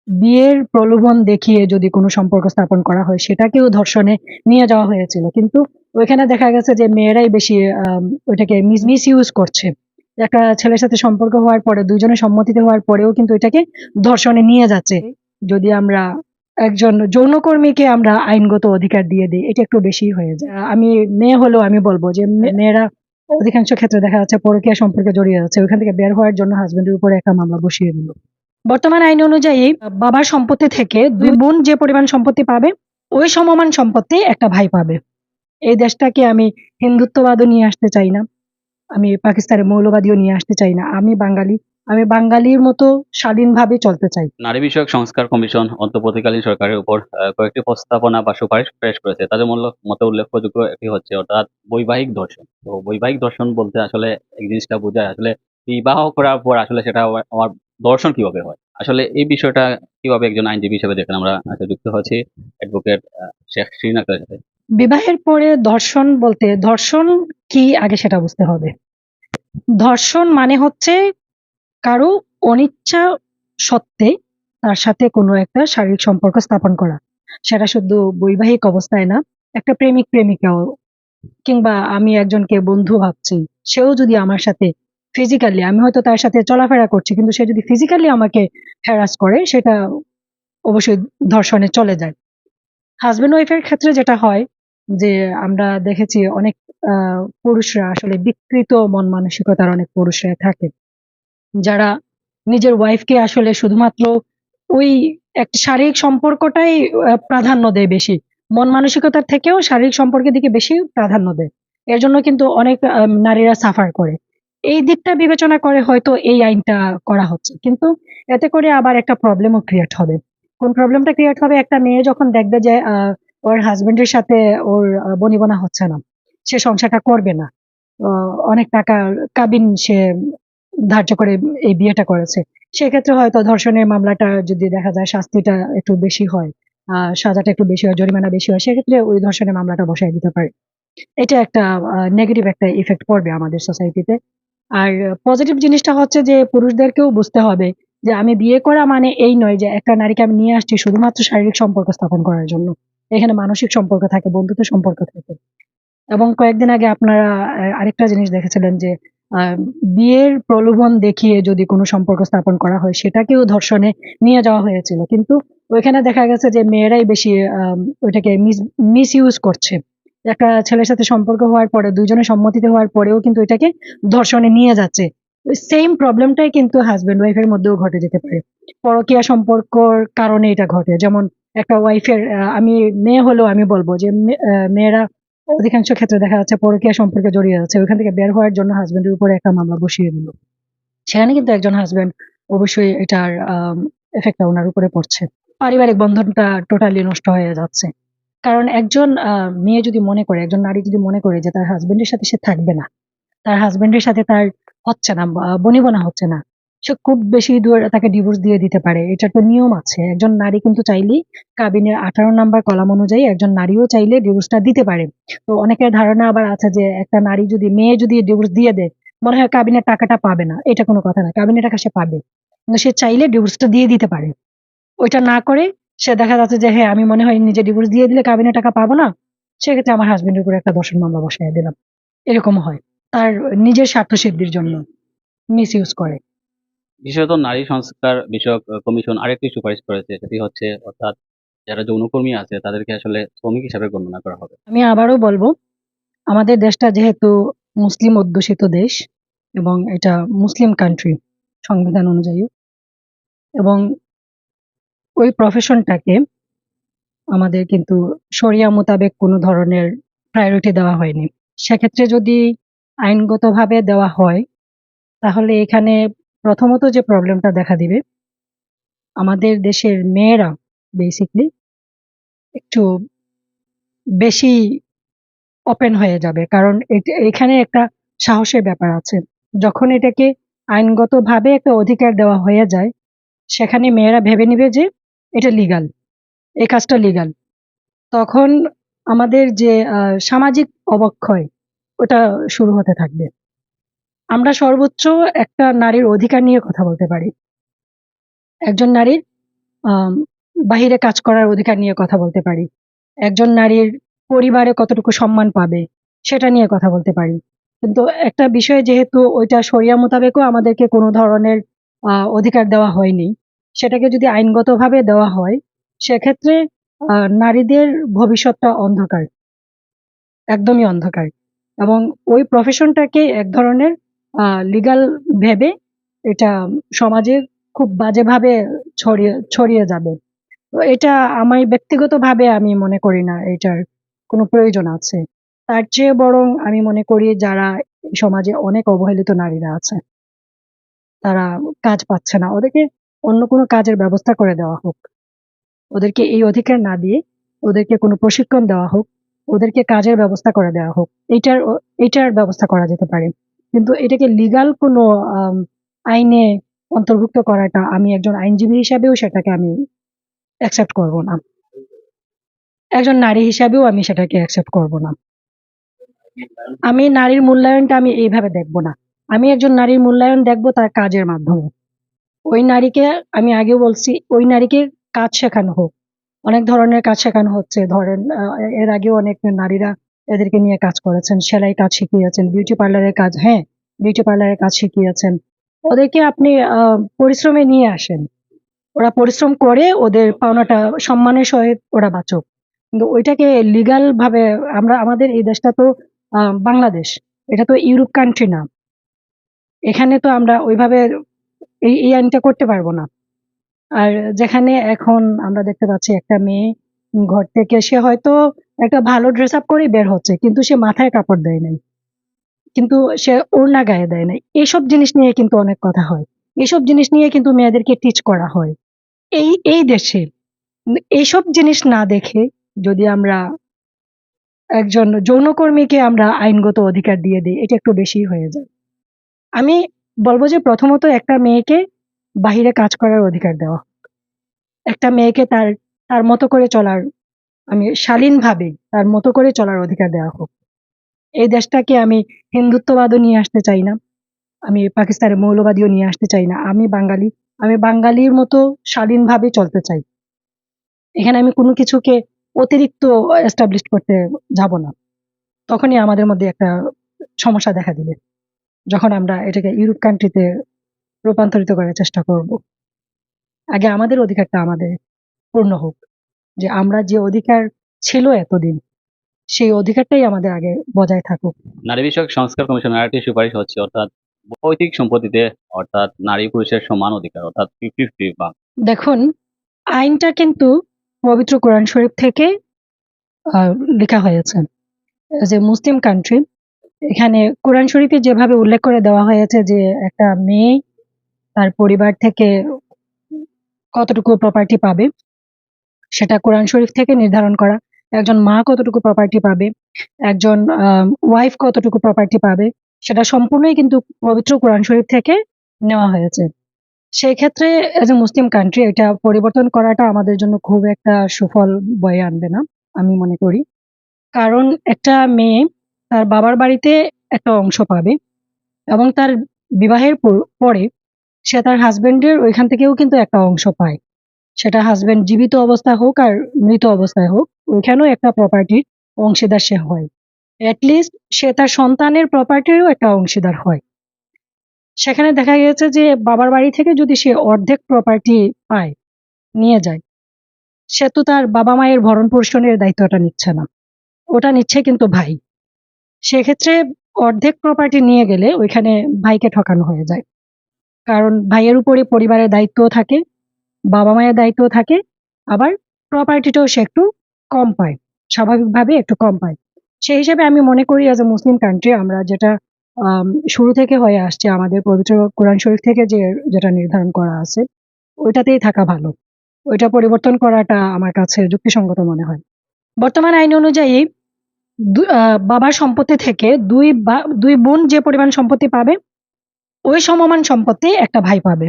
বিয়ের প্রলোভন দেখিয়ে যদি কোনো সম্পর্ক স্থাপন করা হয় সেটাকেও ধর্ষণে নিয়ে যাওয়া হয়েছিল, কিন্তু ওইখানে দেখা গেছে যে মেয়েরাই বেশি ওইটাকে মিস ইউজ করছে। একটা ছেলের সাথে সম্পর্ক হওয়ার পরে দুইজনের সম্মতিতে হওয়ার পরেও কিন্তু এটাকে ধর্ষণে নিয়ে যাচ্ছে। যদি আমরা একজন যৌনকর্মীকে আমরা আইনগত অধিকার দিয়ে দিই, এটা একটু বেশি হয়ে যায়। আমি মেয়ে হলেও আমি বলবো যে মেয়েরা অধিকাংশ ক্ষেত্রে দেখা যাচ্ছে পরকীয়া সম্পর্কে জড়িয়ে যাচ্ছে, ওইখান থেকে বের হওয়ার জন্য হাজবেন্ডের উপরে একটা মামলা বসিয়ে দিল। বর্তমান আইন অনুযায়ী বাবার সম্পত্তি থেকে দুই বোন যে পরিমাণ সম্পত্তি পাবে ওই সমমান সম্পত্তি একটা ভাই পাবে। এই দেশটাকে আমি হিন্দুত্ববাদও নিয়ে আসতে চাই না, আমি পাকিস্তানের মৌলবাদীও নিয়ে আসতে চাই না। আমি বাঙালি, আমি বাঙালির মতো স্বাধীনভাবে চলতে চাই। নারী বিষয়ক সংস্কার কমিশন অন্তর্বর্তীকালীন সরকারের উপর কয়েকটি প্রস্তাবনা বা সুপারিশ পেশ করেছে। তাদের মতে উল্লেখযোগ্য একটি হচ্ছে অর্থাৎ বৈবাহিক ধর্ষণ। তো বৈবাহিক ধর্ষণ বলতে আসলে এই জিনিসটা বোঝায় আসলে বিবাহ করার পর আসলে সেটা আমার ধর্ষণ কিভাবে হয়। আসলে এই বিষয়টা কিভাবে একজন আইনজীবী হিসেবে দেখেন, আমরা যুক্ত হচ্ছি অ্যাডভোকেট শেখ শিরিন আক্তারের সাথে। বিবাহের পরে ধর্ষণ বলতে ধর্ষণ কি আগে সেটা বুঝতে হবে। ধর্ষণ মানে হচ্ছে কারো অনিচ্ছা সত্ত্বে তার সাথে কোনো একটা শারীরিক সম্পর্ক স্থাপন করা। সেটা শুধু বৈবাহিক অবস্থায় না, একটা প্রেমিক প্রেমিকাও, কিংবা আমি একজনকে বন্ধু ভাবছি, সেও যদি আমার সাথে ফিজিক্যালি, আমি হয়তো তার সাথে চলাফেরা করছি কিন্তু সে যদি ফিজিক্যালি আমাকে হ্যারাস করে, সেটা অবশ্যই ধর্ষণে চলে যায়। হাজবেন্ড ওয়াইফের ক্ষেত্রে যেটা হয় যে আমরা দেখেছি অনেক পুরুষরা আসলে বিকৃত মন মানসিকতার অনেক পুরুষরা থাকে, যারা নিজের ওয়াইফকে আসলে শুধুমাত্র ওই একটা শারীরিক সম্পর্কটাই প্রাধান্য দেয় বেশি। মন মানসিকতার থেকেও শারীরিক সম্পর্কের দিকে বেশি প্রাধান্য দেয়। এর জন্য কিন্তু অনেক নারীরা সাফার করে। এই দিকটা বিবেচনা করে হয়তো এই আইনটা করা হচ্ছে। কিন্তু এতে করে আবার একটা প্রবলেমও ক্রিয়েট হবে। কোন প্রবলেমটা ক্রিয়েট হবে? একটা মেয়ে যখন দেখবে যে ওর হাসব্যান্ডের সাথে ওর বনিবনা হচ্ছে না, সে সংসারটা করবে না। অনেক টাকা কাবিন সে ধার্য করে এই বিয়েটা করেছে। সেক্ষেত্রে হয়তো ধর্ষণের মামলাটা যদি দেখা যায় শাস্তিটা একটু বেশি হয়, সাজাটা একটু বেশি হয়, জরিমানা বেশি হয়, সেক্ষেত্রে ওই ধর্ষণের মামলাটা বসায় দিতে পারে। এটা একটা নেগেটিভ একটা ইফেক্ট পড়বে আমাদের সোসাইটিতে। আর পজিটিভ জিনিসটা হচ্ছে যে পুরুষদেরকেও বুঝতে হবে যে আমি বিয়ে করা মানে এই নয় যে একটা নারীকে আমি নিয়ে আসছি শুধুমাত্র শারীরিক সম্পর্ক স্থাপন করার জন্য। এখানে মানসিক সম্পর্ক থাকে, বন্ধুত্ব সম্পর্ক থাকে। এবং কয়েকদিন আগে আপনারা আরেকটা জিনিস দেখেছিলেন যে আহ, বিয়ের প্রলোভন দেখিয়ে যদি কোনো সম্পর্ক স্থাপন করা হয় সেটাকেও ধর্ষণে নিয়ে যাওয়া হয়েছিল, কিন্তু ওইখানে দেখা গেছে যে মেয়েরাই বেশি ওইটাকে মিস ইউজ করছে। একটা ছেলের সাথে সম্পর্ক হওয়ার পরে দুইজনের সম্মতিতে হওয়ার পরেও কিন্তু এটাকে ধর্ষণে নিয়ে যাচ্ছে। সেম প্রবলেমটাই কিন্তু হাজবেন্ড ওয়াইফের মধ্যেও ঘটে যেতে পারে। পরকীয়া সম্পর্কর কারণে এটা ঘটে। যেমন একটা ওয়াইফের, আমি মেয়ে হলেও আমি বলবো যে মেয়েরা অধিকাংশ ক্ষেত্রে দেখা যাচ্ছে পরকীয়া সম্পর্কে জড়িয়ে যাচ্ছে, ওইখান থেকে বের হওয়ার জন্য হাজবেন্ডের উপরে একটা মামলা বসিয়ে দিল। সেখানে কিন্তু একজন হাজবেন্ড অবশ্যই এটার এফেক্টটা ওনার উপরে পড়ছে। পারিবারিক বন্ধনটা টোটালি নষ্ট হয়ে যাচ্ছে। কারণ একজন মেয়ে যদি মনে করে, একজন নারী যদি মনে করে যে তার হাজবেন্ডের সাথে সে থাকবে না, তার হাজবেন্ডের সাথে তার হচ্ছে না, বনিবনা হচ্ছে না, সে খুব বেশি দূর তাকে ডিভোর্স দিয়ে দিতে পারে। এটা তো নিয়ম আছে। একজন নারী কিন্তু চাইলেই কাবিনের 18 নাম্বার কলাম অনুযায়ী একজন নারীও চাইলে ডিভোর্সটা দিতে পারে। তো অনেকের ধারণা আবার আছে যে একটা নারী যদি, মেয়ে যদি ডিভোর্স দিয়ে দেয়, মনে হয় কাবিনের টাকাটা পাবে না। এটা কোনো কথা না, কাবিনের টাকা সে পাবে, কিন্তু সে চাইলে ডিভোর্সটা দিয়ে দিতে পারে। ওইটা না করে সে দেখা যাচ্ছে যে হ্যাঁ, আমি মনে হয় নিজে ডিভোর্স দিয়ে দিলে কাবিনের টাকা পাবো না, সেক্ষেত্রে আমার হাজবেন্ডের উপরে একটা ধর্ষণ মামলা বসায় দিলাম। এরকম হয়। তার নিজের স্বার্থ সিদ্ধির জন্য মিস ইউজ করে। বিশেষত নারী সংস্কার বিষয়ক কমিশন আরেকটি সুপারিশ করেছে, সেটি হচ্ছে অর্থাৎ যারা যৌনকর্মী আছে তাদেরকে আসলে শ্রমিক হিসাবে গণনা করা হবে। আমি আবারও বলবো, আমাদের দেশটা যেহেতু মুসলিম অধ্যুষিত দেশ এবং এটা মুসলিম কান্ট্রি সংবিধান অনুযায়ী, এবং ওই প্রফেশনটাকে আমাদের কিন্তু শরিয়া মোতাবেক কোনো ধরনের প্রায়োরিটি দেওয়া হয়নি। সেক্ষেত্রে যদি আইনগতভাবে দেওয়া হয় তাহলে এখানে প্রথমত যে প্রবলেমটা দেখা দিবে, আমাদের দেশের মেয়েরা বেসিকলি একটু বেশি ওপেন হয়ে যাবে। কারণ এখানে একটা সাহসের ব্যাপার আছে। যখন এটাকে আইনগতভাবে একটা অধিকার দেওয়া হয়ে যায়, সেখানে মেয়েরা ভেবে নিবে যে এটা লিগাল, এই কাজটা লিগাল। তখন আমাদের যে সামাজিক অবক্ষয়, ওটা শুরু হতে থাকবে। আমরা সর্বোচ্চ একটা নারীর অধিকার নিয়ে কথা বলতে পারি। একজন নারীর আম বাহিরে কাজ করার অধিকার নিয়ে কথা বলতে পারি। একজন নারীর পরিবারে কতটুকু সম্মান পাবে সেটা নিয়ে কথা বলতে পারি। কিন্তু একটা বিষয় যেহেতু ওইটা শরিয়া মোতাবেকও আমাদেরকে কোনো ধরনের অধিকার দেওয়া হয়নি। সেটাকে যদি আইনগতভাবে দেওয়া হয়, সেক্ষেত্রে নারীদের ভবিষ্যৎটা অন্ধকার। একদমই অন্ধকার। এবং ওই প্রফেশনটাকে এক ধরনের লিগ্যাল ভেবে এটা সমাজে খুব বাজেভাবে ছড়িয়ে যাবে। তো এটা আমি ব্যক্তিগতভাবে আমি মনে করি না এটার কোনো প্রয়োজন আছে। তার চেয়ে বরং আমি মনে করি যারা এই সমাজে অনেক অবহেলিত নারীরা আছে, তারা কাজ পাচ্ছে না। ওদেরকে অন্য কোনো কাজের ব্যবস্থা করে দেওয়া হোক। ওদেরকে এই অধিকার না দিয়ে ওদেরকে কোনো প্রশিক্ষণ দেওয়া হোক, ওদেরকে কাজের ব্যবস্থা করে দেওয়া হোক। এইটার ব্যবস্থা করা যেতে পারে। কিন্তু এটাকে লিগ্যাল কোনো আম আইনে অন্তর্ভুক্ত করাটা আমি একজন আইনজীবী হিসাবেও সেটাকে আমি অ্যাকসেপ্ট করব না। একজন নারী হিসাবেও আমি সেটাকে অ্যাকসেপ্ট করব না। আমি নারীর মূল্যায়নটা আমি এইভাবে দেখব না। আমি একজন নারীর মূল্যায়ন দেখব তার কাজের মাধ্যমে। ওই নারীকে আমি আগেও বলছি, ওই নারীকে কাজ শেখানো হোক। অনেক ধরনের কাজ শেখানো হচ্ছে। ধরেন এর আগেও অনেক নারীরা এদেরকে নিয়ে কাজ করেছেন। সেলাই কাজ শিখিয়েছেন, বিউটি পার্লারের কাজ, হ্যাঁ, বিউটি পার্লারের কাজ শিখিয়েছেন। ওদেরকে আপনি পরিশ্রমে নিয়ে আসেন। ওরা পরিশ্রম করে ওদের পাওনাটা সম্মানের সহিত ওরা বাঁচুক। কিন্তু ওইটাকে লিগ্যাল ভাবে আমাদের এই দেশটা তো বাংলাদেশ। এটা তো ইউরোপ কান্ট্রি না। এখানে তো আমরা ওইভাবে এই আইনটা করতে পারবো না। আর যেখানে এখন আমরা দেখতে পাচ্ছি একটা মেয়ে ঘর থেকে সে হয়তো একটা ভালো ড্রেস আপ করে বের হচ্ছে, কিন্তু সে মাথায় কাপড় দেয় নাই, কিন্তু সে ওড়না গায়ে দেয় নাই। এইসব জিনিস নিয়ে কিন্তু অনেক কথা হয়। এইসব জিনিস নিয়ে কিন্তু মেয়েদেরকে টিচ করা হয় এই দেশে। এইসব জিনিস না দেখে যদি আমরা একজন যৌনকর্মীকে আমরা আইনগত অধিকার দিয়ে দিই, এটা একটু বেশি হয়ে যায়। আমি বলবো যে প্রথমত একটা মেয়েকে বাহিরে কাজ করার অধিকার দেওয়া, একটা মেয়েকে তার তার মতো করে চলার, আমি শালীনভাবে তার মতো করে চলার অধিকার দেওয়া হোক। এই দেশটাকে আমি হিন্দুত্ববাদও নিয়ে আসতে চাই না, আমি পাকিস্তানের মৌলবাদীও নিয়ে আসতে চাই না। আমি বাঙালি, আমি বাঙালির মতো শালীনভাবে চলতে চাই। এখানে আমি কোনো কিছুকে অতিরিক্ত এস্টাবলিশ করতে যাব না। তখনই আমাদের মধ্যে একটা সমস্যা দেখা দিবে, যখন আমরা এটাকে ইউরোপ কান্ট্রিতে রূপান্তরিত করার চেষ্টা করব। আগে আমাদের অধিকারটা আমাদের পূর্ণ হোক, যে আমরা যে অধিকার ছিল এতদিন, সেই অধিকারটাই আমাদের আগে বজায় থাকুক। নারী বিষয়ক সংস্কার কমিশনের আরেকটি সুপারিশ হচ্ছে অর্থাৎ পৈতৃক সম্পত্তিতে অর্থাৎ নারী পুরুষের সমান অধিকার অর্থাৎ 50-50 ভাগ। দেখুন, আইনটা কিন্তু পবিত্র কোরআন শরীফ থেকে লেখা হয়েছে। যে মুসলিম কান্ট্রি, এখানে কোরআন শরীফে যেভাবে উল্লেখ করে দেওয়া হয়েছে যে একটা মেয়ে তার পরিবার থেকে কতটুকু প্রপার্টি পাবে, সেটা কোরআন শরীফ থেকে নির্ধারণ করা। একজন মা কতটুকু প্রপার্টি পাবে, একজন ওয়াইফ কতটুকু প্রপার্টি পাবে, সেটা সম্পূর্ণই কিন্তু পবিত্র কোরআন শরীফ থেকে নেওয়া হয়েছে। সেই ক্ষেত্রে এজ এ মুসলিম কান্ট্রি এটা পরিবর্তন করাটা আমাদের জন্য খুব একটা সুফল বয়ে আনবে না, আমি মনে করি। কারণ একটা মেয়ে তার বাবার বাড়িতে একটা অংশ পাবে, এবং তার বিবাহের পরে সে তার হাজবেন্ডের ওইখান থেকেও কিন্তু একটা অংশ পায়। সেটা হাজবেন্ড জীবিত অবস্থায় হোক আর মৃত অবস্থায় হোক, ওইখানেও একটা প্রপার্টির অংশীদার সে হয়। লিস্ট সে তার সন্তানের প্রপার্টিরও একটা অংশীদার হয়। সেখানে দেখা গেছে যে বাবার বাড়ি থেকে যদি সে অর্ধেক প্রপার্টি পায়, নিয়ে যায়, সে তো তার বাবা মায়ের ভরণ পোষণের দায়িত্বটা নিচ্ছে না, ওটা নিচ্ছে কিন্তু ভাই। সেক্ষেত্রে অর্ধেক প্রপার্টি নিয়ে গেলে ওইখানে ভাইকে ঠকানো হয়ে যায়। কারণ ভাইয়ের উপরে পরিবারের দায়িত্বও থাকে, বাবা মায়ের দায়িত্বও থাকে, আবার প্রপার্টিটাও সে একটু কম পায়, স্বাভাবিকভাবে একটু কম পায়। সেই হিসাবে আমি মনে করি এজ এ মুসলিম কান্ট্রি আমরা যেটা শুরু থেকে হয়ে আসছে, আমাদের পবিত্র কোরআন শরীফ থেকে যেটা নির্ধারণ করা আছে, ওইটাতেই থাকা ভালো। ওইটা পরিবর্তন করাটা আমার কাছে যুক্তিসঙ্গত মনে হয়। বর্তমান আইন অনুযায়ী বাবার সম্পত্তি থেকে দুই বোন যে পরিমাণ সম্পত্তি পাবে, ওই সমমান সম্পত্তি একটা ভাই পাবে।